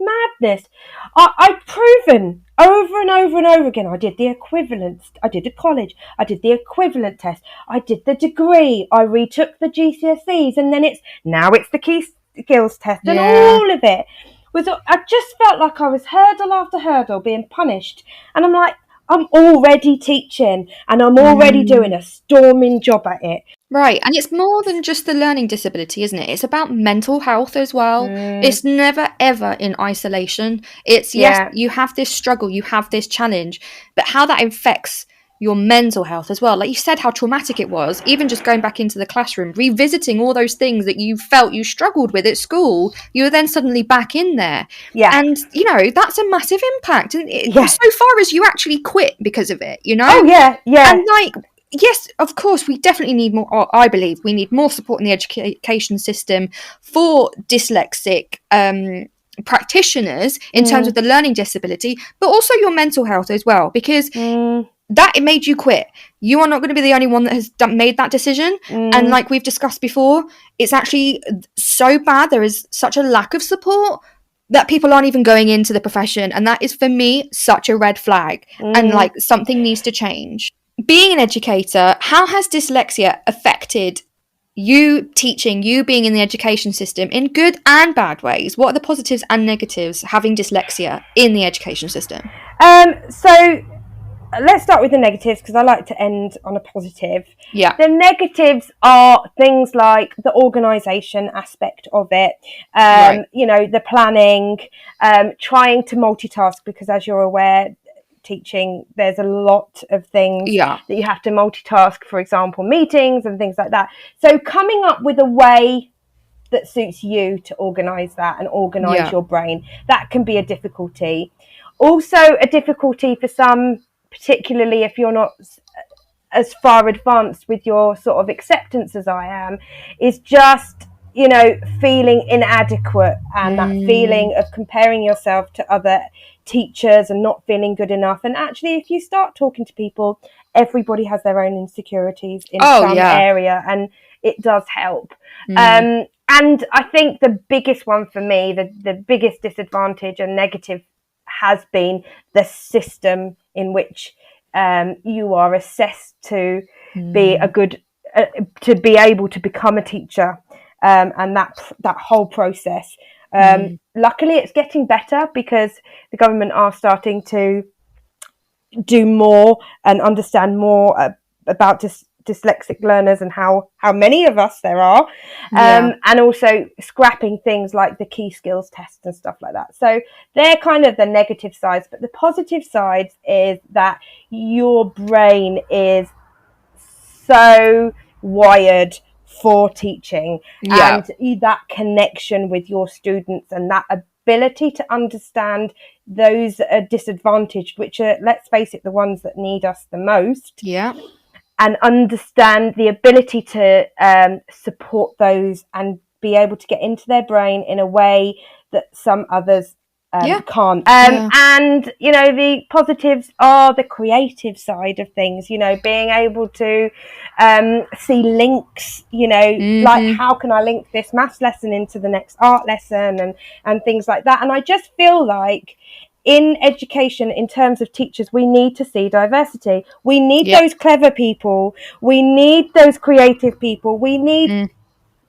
S2: madness. I've proven over and over and over again. I did the equivalence. I did a college. I did the equivalent test. I did the degree. I retook the GCSEs, and then it's the key skills test, and all of it was. I just felt like I was hurdle after hurdle being punished, and I'm like, I'm already teaching, and I'm already doing a storming job at it.
S1: Right, and it's more than just the learning disability, isn't it? It's about mental health as well. It's never, ever in isolation. It's, yes, you have this struggle, you have this challenge, but how that affects your mental health as well. Like you said, how traumatic it was, even just going back into the classroom, revisiting all those things that you felt you struggled with at school, you were then suddenly back in there. Yeah. And, that's a massive impact. And so far as you actually quit because of it,
S2: Oh, yeah, yeah.
S1: And yes, of course, we definitely need more, or I believe we need more support in the education system for dyslexic practitioners in terms of the learning disability, but also your mental health as well, because that it made you quit. You are not going to be the only one that has made that decision. And like we've discussed before, it's actually so bad. There is such a lack of support that people aren't even going into the profession. And that is, for me, such a red flag. And something needs to change. Being an educator, how has dyslexia affected you teaching, you being in the education system in good and bad ways? What are the positives and negatives having dyslexia in the education system?
S2: So let's start with the negatives, because I like to end on a positive. Yeah. The negatives are things like the organisation aspect of it, the planning, trying to multitask, because as you're aware, teaching, there's a lot of things that you have to multitask, for example, meetings and things like that. So coming up with a way that suits you to organise that and organise your brain. That can be a difficulty. Also, a difficulty for some, particularly if you're not as far advanced with your sort of acceptance as I am, is just, you know, feeling inadequate and that feeling of comparing yourself to other teachers and not feeling good enough. And actually, if you start talking to people, everybody has their own insecurities in some area, and it does help. And I think the biggest one for me, the biggest disadvantage and negative has been the system in which you are assessed to be a good, to be able to become a teacher, and that whole process. Luckily, it's getting better because the government are starting to do more and understand more about dyslexic learners and how many of us there are, and also scrapping things like the key skills test and stuff like that. So they're kind of the negative sides, but the positive sides is that your brain is so wired for teaching, and that connection with your students and that ability to understand those that are disadvantaged, which are, let's face it, the ones that need us the most, and understand the ability to support those and be able to get into their brain in a way that some others can't. And, you know, the positives are the creative side of things, you know, being able to see links, you know, like how can I link this maths lesson into the next art lesson and things like that. And I just feel like in education, in terms of teachers, we need to see diversity. We need those clever people. We need those creative people. We need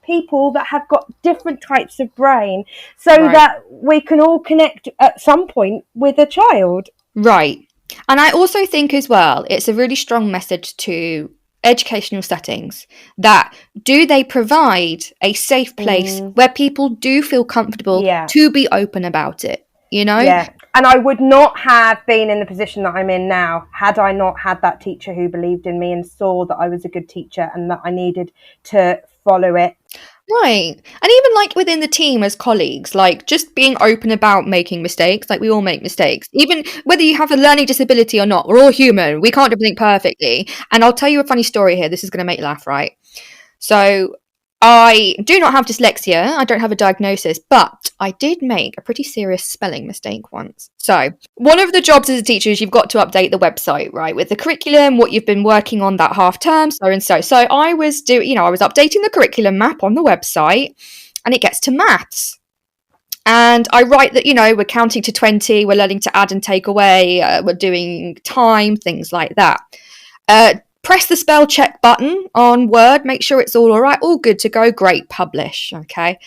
S2: people that have got different types of brain so that we can all connect at some point with a child.
S3: Right. And I also think as well, it's a really strong message to educational settings that do they provide a safe place where people do feel comfortable to be open about it, you know?
S2: Yeah. And I would not have been in the position that I'm in now had I not had that teacher who believed in me and saw that I was a good teacher and that I needed to follow it.
S3: Right. And even like within the team as colleagues, like just being open about making mistakes. Like we all make mistakes, even whether you have a learning disability or not. We're all human. We can't do everything perfectly. And I'll tell you a funny story here. This is going to make you laugh, right? So I do not have dyslexia. I don't have a diagnosis, but I did make a pretty serious spelling mistake once. So one of the jobs as a teacher is you've got to update the website, right, with the curriculum, what you've been working on that half term, so and so. So I was I was updating the curriculum map on the website, and it gets to maths. And I write that, you know, we're counting to 20, we're learning to add and take away, we're doing time, things like that. Press the spell check button on Word, make sure it's all right, all good to go, great, publish, okay?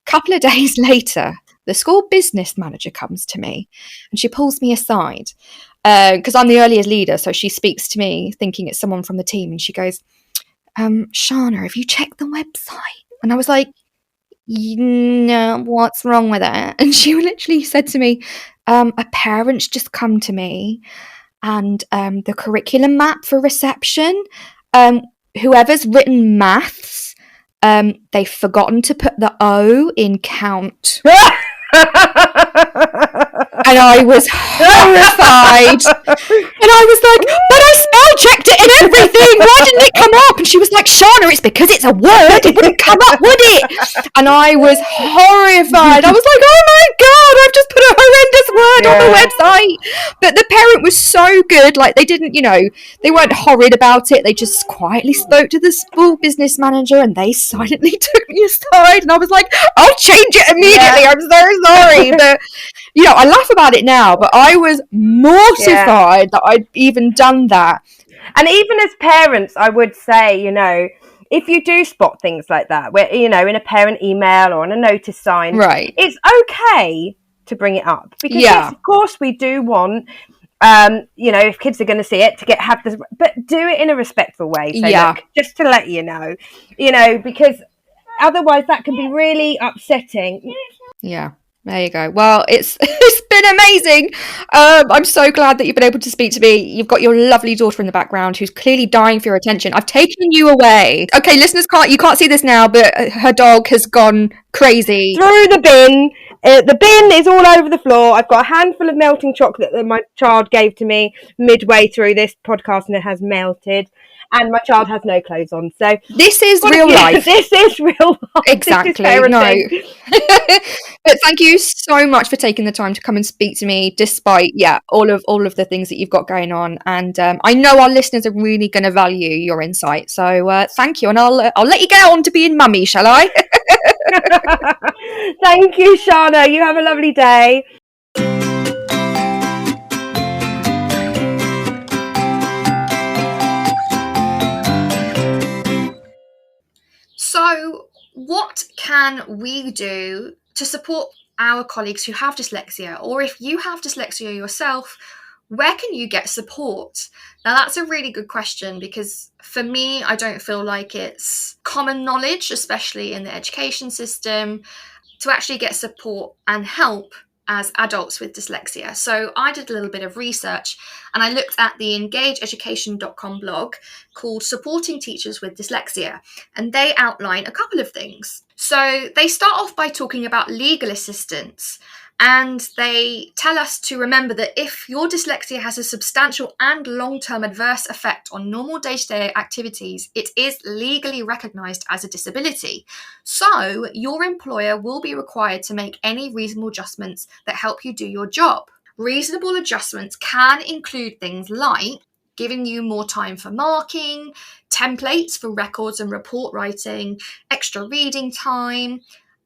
S3: Couple of days later, the school business manager comes to me and she pulls me aside because I'm the earliest leader, so she speaks to me thinking it's someone from the team, and she goes, Shána, have you checked the website? And I was like, no, what's wrong with it? And she literally said to me, a parent's just come to me, and the curriculum map for reception, whoever's written maths, they've forgotten to put the O in count. And I was horrified. And I was like, but I spell checked it and everything. Why didn't it come up? And she was like, Shána, it's because it's a word. It wouldn't come up, would it? And I was horrified. I was like, oh my God, I've just put a horrendous word on the website. But the parent was so good. Like they didn't, you know, they weren't horrid about it. They just quietly spoke to the school business manager and they silently took me aside. And I was like, I'll change it immediately. I'm so sorry. But, you know, I laugh about it now, but I was mortified that I'd even done that.
S2: And even as parents, I would say, you know, if you do spot things like that, where, you know, in a parent email or on a notice sign, it's okay to bring it up. Because yes, of course we do want, you know, if kids are going to see it, to have this, but do it in a respectful way. So look, just to let you know, because otherwise that can be really upsetting.
S3: Yeah. There you go. Well, it's been amazing. I'm so glad that you've been able to speak to me. You've got your lovely daughter in the background who's clearly dying for your attention. I've taken you away. Okay, listeners, you can't see this now, but her dog has gone crazy.
S2: Through the bin. The bin is all over the floor. I've got a handful of melting chocolate that my child gave to me midway through this podcast, and it has melted. And my child has no clothes on. So
S3: this is real life.
S2: This is real life.
S3: Exactly. No. But thank you so much for taking the time to come and speak to me, despite all of the things that you've got going on. And I know our listeners are really going to value your insight. So thank you, and I'll let you get on to being mummy, shall I?
S2: Thank you, Shána. You have a lovely day.
S1: So, what can we do to support our colleagues who have dyslexia? Or if you have dyslexia yourself, where can you get support? Now, that's a really good question, because for me, I don't feel like it's common knowledge, especially in the education system, to actually get support and help as adults with dyslexia. So I did a little bit of research, and I looked at the engageeducation.com blog called Supporting Teachers with Dyslexia, and they outline a couple of things. So they start off by talking about legal assistance, and they tell us to remember that if your dyslexia has a substantial and long-term adverse effect on normal day-to-day activities, it is legally recognised as a disability. So your employer will be required to make any reasonable adjustments that help you do your job. Reasonable adjustments can include things like giving you more time for marking, templates for records and report writing, extra reading time,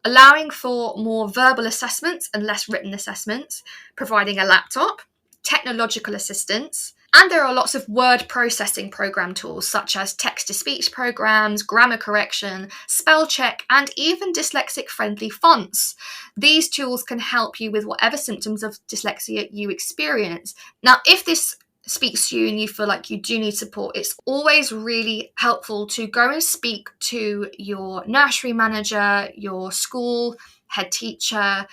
S1: allowing for more verbal assessments and less written assessments, providing a laptop, technological assistance, and there are lots of word processing program tools such as text-to-speech programs, grammar correction, spell check, and even dyslexic-friendly fonts. These tools can help you with whatever symptoms of dyslexia you experience. Now, if this speaks to you and you feel like you do need support, it's always really helpful to go and speak to your nursery manager, your school head teacher,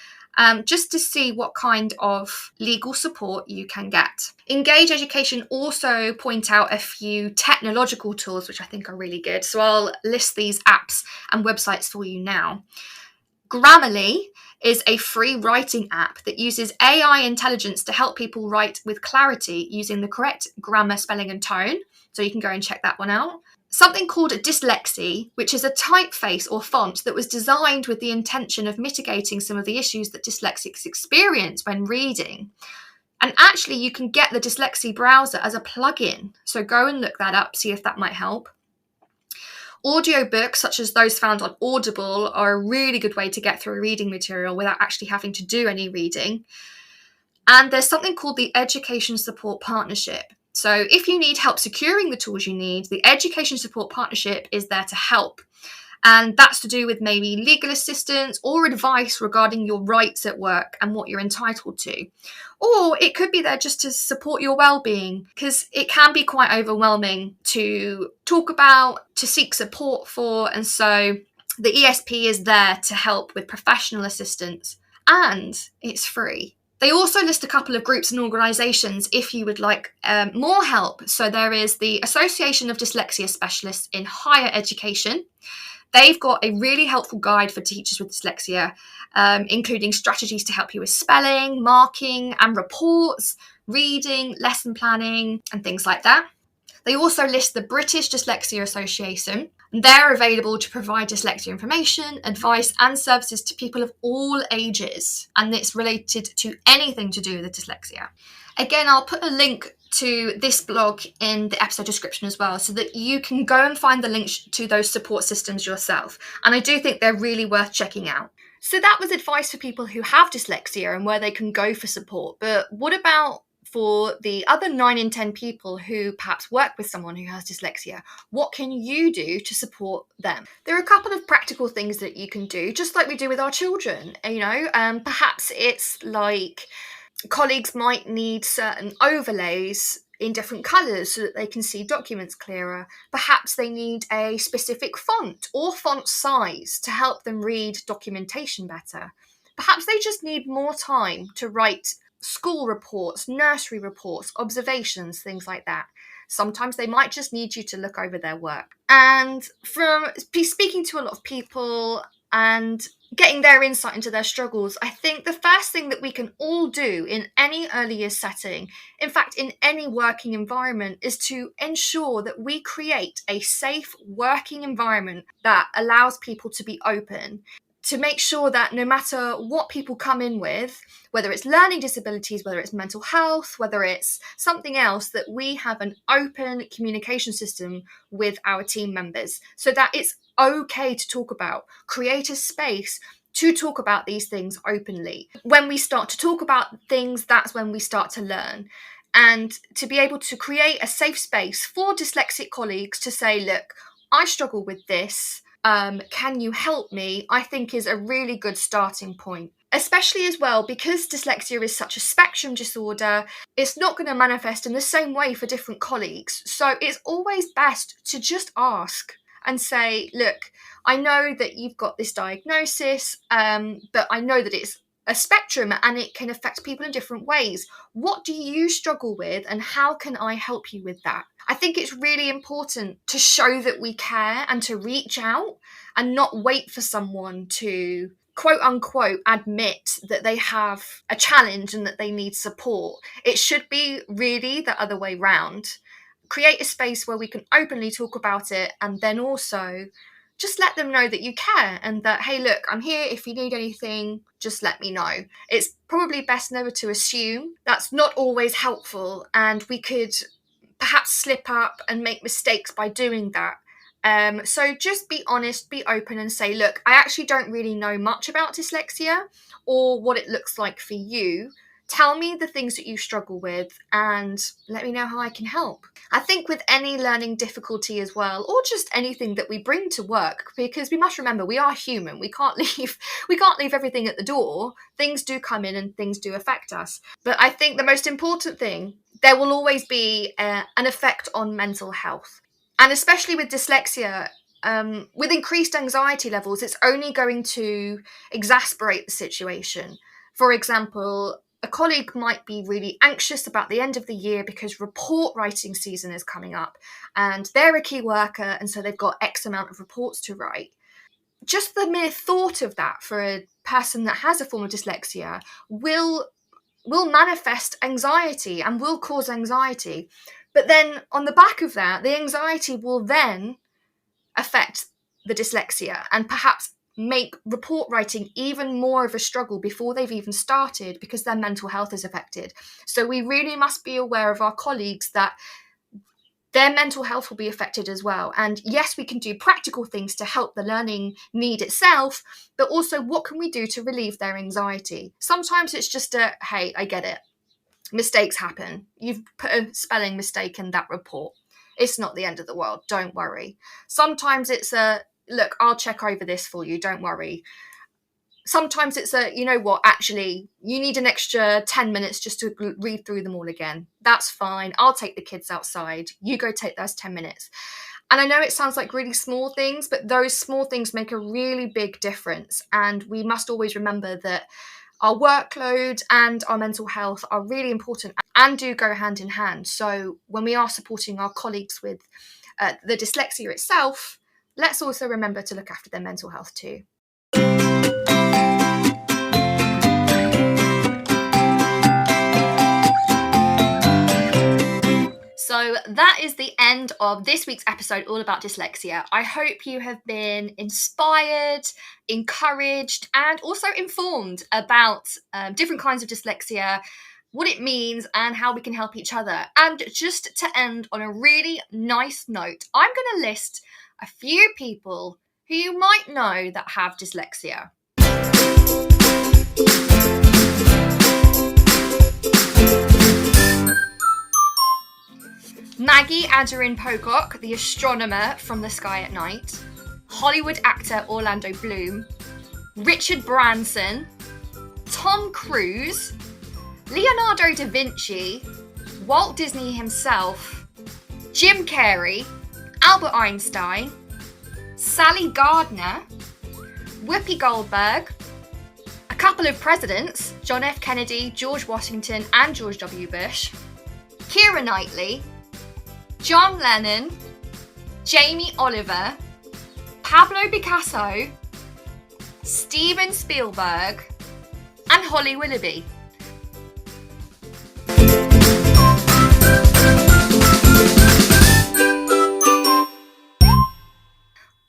S1: just to see what kind of legal support you can get. Engage Education also point out a few technological tools which I think are really good, so I'll list these apps and websites for you now. Grammarly is a free writing app that uses AI intelligence to help people write with clarity using the correct grammar, spelling, and tone. So you can go and check that one out. Something called Dyslexic, which is a typeface or font that was designed with the intention of mitigating some of the issues that dyslexics experience when reading. And actually, you can get the Dyslexic browser as a plugin. So go and look that up, see if that might help. Audiobooks, such as those found on Audible, are a really good way to get through reading material without actually having to do any reading. And there's something called the Education Support Partnership. So if you need help securing the tools you need, the Education Support Partnership is there to help. And that's to do with maybe legal assistance or advice regarding your rights at work and what you're entitled to. Or it could be there just to support your well-being, because it can be quite overwhelming to talk about, to seek support for. And so the ESP is there to help with professional assistance, and it's free. They also list a couple of groups and organisations if you would like more help. So there is the Association of Dyslexia Specialists in Higher Education. They've got a really helpful guide for teachers with dyslexia, including strategies to help you with spelling, marking, and reports, reading, lesson planning, and things like that. They also list the British Dyslexia Association. They're available to provide dyslexia information, advice, and services to people of all ages, and it's related to anything to do with dyslexia. Again, I'll put a link to this blog in the episode description as well, so that you can go and find the links to those support systems yourself. And I do think they're really worth checking out. So that was advice for people who have dyslexia and where they can go for support. But what about for the other 9 in 10 people who perhaps work with someone who has dyslexia? What can you do to support them? There are a couple of practical things that you can do, just like we do with our children. Perhaps it's like colleagues might need certain overlays in different colours so that they can see documents clearer. Perhaps they need a specific font or font size to help them read documentation better. Perhaps they just need more time to write school reports, nursery reports, observations, things like that. Sometimes they might just need you to look over their work. And from speaking to a lot of people and getting their insight into their struggles, I think the first thing that we can all do in any early years setting, in fact, in any working environment, is to ensure that we create a safe working environment that allows people to be open, to make sure that no matter what people come in with, whether it's learning disabilities, whether it's mental health, whether it's something else, that we have an open communication system with our team members so that it's okay to talk about. Create a space to talk about these things openly. When we start to talk about things, that's when we start to learn. And to be able to create a safe space for dyslexic colleagues to say, look, I struggle with this. Can you help me? I think is a really good starting point. Especially as well, because dyslexia is such a spectrum disorder, it's not going to manifest in the same way for different colleagues. So it's always best to just ask and say, look, I know that you've got this diagnosis, but I know that it's a spectrum and it can affect people in different ways. What do you struggle with and how can I help you with that? I think it's really important to show that we care and to reach out and not wait for someone to quote unquote admit that they have a challenge and that they need support. It should be really the other way round. Create a space where we can openly talk about it, and then also just let them know that you care and that, hey, look, I'm here. If you need anything, just let me know. It's probably best never to assume. That's not always helpful, and we could perhaps slip up and make mistakes by doing that. So just be honest, be open and say, look, I actually don't really know much about dyslexia or what it looks like for you. Tell me the things that you struggle with and let me know how I can help. I think with any learning difficulty as well, or just anything that we bring to work, because we must remember we are human. We can't leave everything at the door. Things do come in and things do affect us. But I think the most important thing, there will always be an effect on mental health. And especially with dyslexia, with increased anxiety levels, it's only going to exacerbate the situation. For example, a colleague might be really anxious about the end of the year because report writing season is coming up and they're a key worker and so they've got X amount of reports to write. Just the mere thought of that for a person that has a form of dyslexia will manifest anxiety and will cause anxiety. But then on the back of that, the anxiety will then affect the dyslexia and perhaps make report writing even more of a struggle before they've even started because their mental health is affected. So we really must be aware of our colleagues that their mental health will be affected as well. And yes, we can do practical things to help the learning need itself, but also what can we do to relieve their anxiety? Sometimes it's just hey, I get it. Mistakes happen. You've put a spelling mistake in that report. It's not the end of the world. Don't worry. Sometimes it's look, I'll check over this for you. Don't worry. Sometimes it's you know what, actually, you need an extra 10 minutes just to read through them all again. That's fine. I'll take the kids outside. You go take those 10 minutes. And I know it sounds like really small things, but those small things make a really big difference. And we must always remember that our workload and our mental health are really important and do go hand in hand. So when we are supporting our colleagues with the dyslexia itself, let's also remember to look after their mental health too. So that is the end of this week's episode all about dyslexia. I hope you have been inspired, encouraged, and also informed about different kinds of dyslexia, what it means, and how we can help each other. And just to end on a really nice note, I'm going to list a few people who you might know that have dyslexia. Maggie Adarin Pocock, the astronomer from The Sky at Night, Hollywood actor Orlando Bloom, Richard Branson, Tom Cruise, Leonardo da Vinci, Walt Disney himself, Jim Carrey, Albert Einstein, Sally Gardner, Whoopi Goldberg, a A couple of presidents, John F. Kennedy, George Washington, and George W. Bush. Keira Knightley, John Lennon, Jamie Oliver, Pablo Picasso, Steven Spielberg, and Holly Willoughby.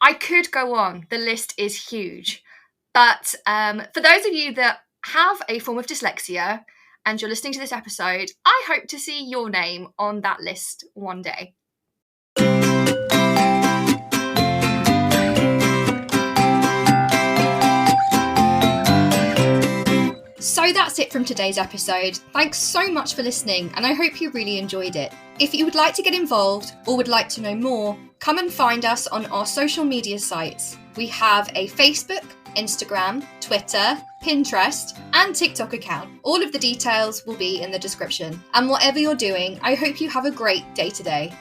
S1: I could go on, the list is huge. But for those of you that have a form of dyslexia and you're listening to this episode, I hope to see your name on that list one day. So that's it from today's episode. Thanks so much for listening, and I hope you really enjoyed it. If you would like to get involved or would like to know more, come and find us on our social media sites. We have a Facebook, Instagram, Twitter, Pinterest, and TikTok account. All of the details will be in the description. And whatever you're doing, I hope you have a great day today.